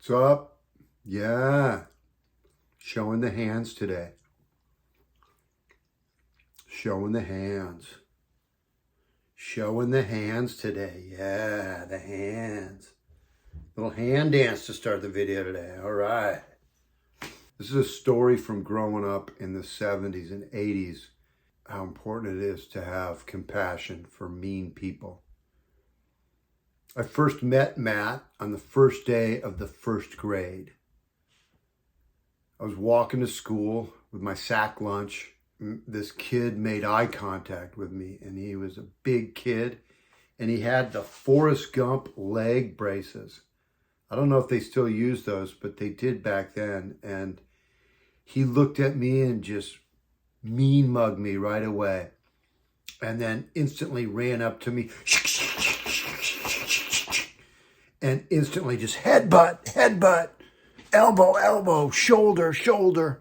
What's up? Yeah, showing the hands today. Showing the hands. Showing the hands today. Yeah, the hands. Little hand dance to start the video today. All right. This is a story from growing up in the 70s and 80s, how important it is to have compassion for mean people. I first met Matt on the first day of the first grade. I was walking to school with my sack lunch. This kid made eye contact with me, and he was a big kid, and he had the Forrest Gump leg braces. I don't know if they still use those, but they did back then. And he looked at me and just mean mugged me right away, and then instantly ran up to me and instantly just headbutt, elbow, shoulder.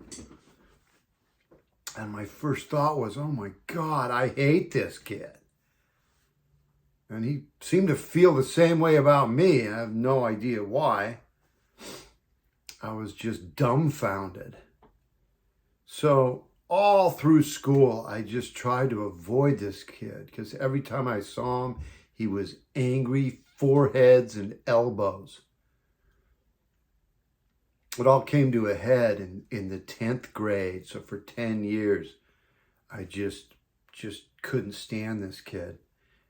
And my first thought was, oh my God, I hate this kid. And he seemed to feel the same way about me. I have no idea why. I was just dumbfounded. So all through school, I just tried to avoid this kid because every time I saw him, he was angry, foreheads and elbows. It all came to a head in the 10th grade. So for 10 years, I just couldn't stand this kid.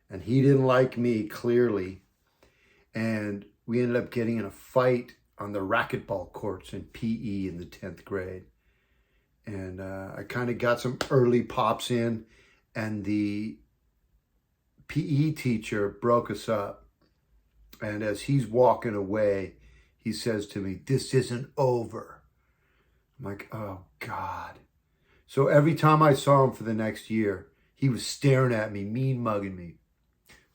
And he didn't like me, clearly. And we ended up getting in a fight on the racquetball courts in PE in the 10th grade. And I kind of got some early pops in, and the PE teacher broke us up. And as he's walking away, he says to me, "This isn't over." I'm like, oh God. So every time I saw him for the next year, he was staring at me, mean mugging me,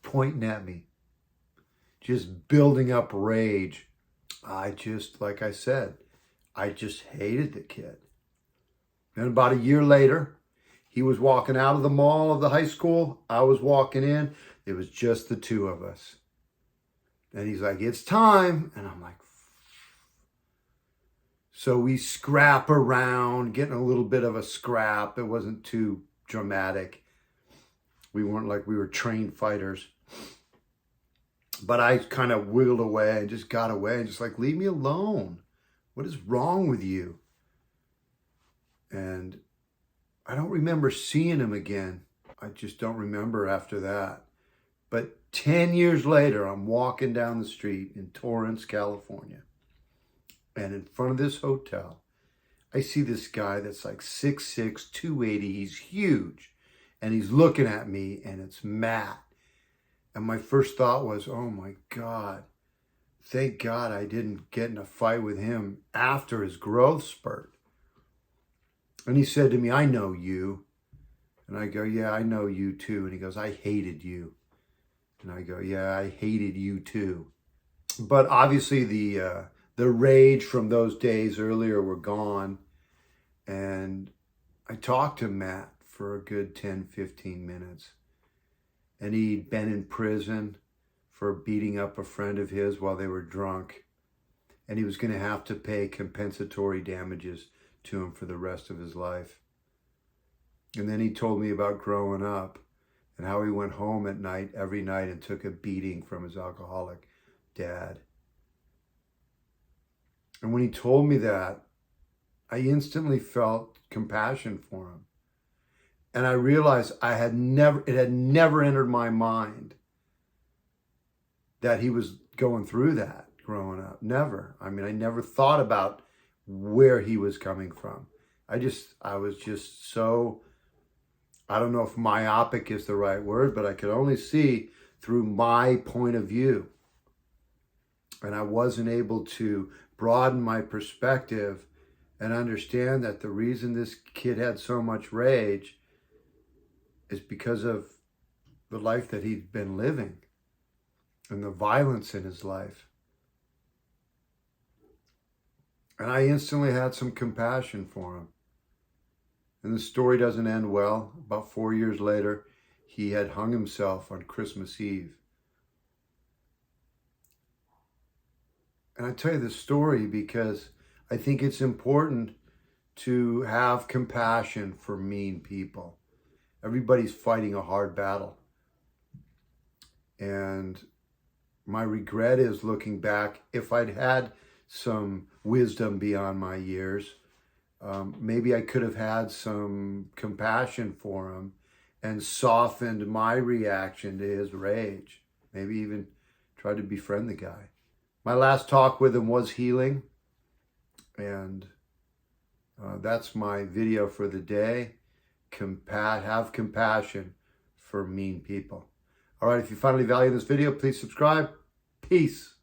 pointing at me, just building up rage. Like I said, I just hated the kid. And about a year later, he was walking out of the mall of the high school. I was walking in. It was just the two of us. And he's like, "It's time." And I'm like, so we scrap around, getting a little bit of a scrap. It wasn't too dramatic. We weren't like we were trained fighters. But I kind of wiggled away and just got away and just like, leave me alone. What is wrong with you? And I don't remember seeing him again. I just don't remember after that. But 10 years later, I'm walking down the street in Torrance, California. And in front of this hotel, I see this guy that's like 6'6", 280. He's huge. And he's looking at me, and it's Matt. And my first thought was, oh my God, thank God I didn't get in a fight with him after his growth spurt. And he said to me, "I know you." And I go, "Yeah, I know you too." And he goes, "I hated you." And I go, "Yeah, I hated you too." But obviously the rage from those days earlier were gone. And I talked to Matt for a good 10, 15 minutes. And he'd been in prison for beating up a friend of his while they were drunk. And he was going to have to pay compensatory damages to him for the rest of his life. And then he told me about growing up and how he went home at night, every night, and took a beating from his alcoholic dad. And when he told me that, I instantly felt compassion for him. And I realized it had never entered my mind that he was going through that growing up. Never. I mean, I never thought about where he was coming from. I was just so, I don't know if myopic is the right word, but I could only see through my point of view. And I wasn't able to broaden my perspective and understand that the reason this kid had so much rage is because of the life that he'd been living and the violence in his life. And I instantly had some compassion for him. And the story doesn't end well. About 4 years later, he had hung himself on Christmas Eve. And I tell you this story because I think it's important to have compassion for mean people. Everybody's fighting a hard battle. And my regret is, looking back, if I'd had some wisdom beyond my years, maybe I could have had some compassion for him and softened my reaction to his rage. Maybe even tried to befriend the guy. My last talk with him was healing. And that's my video for the day. Have compassion for mean people. All right, if you finally value this video, please subscribe. Peace.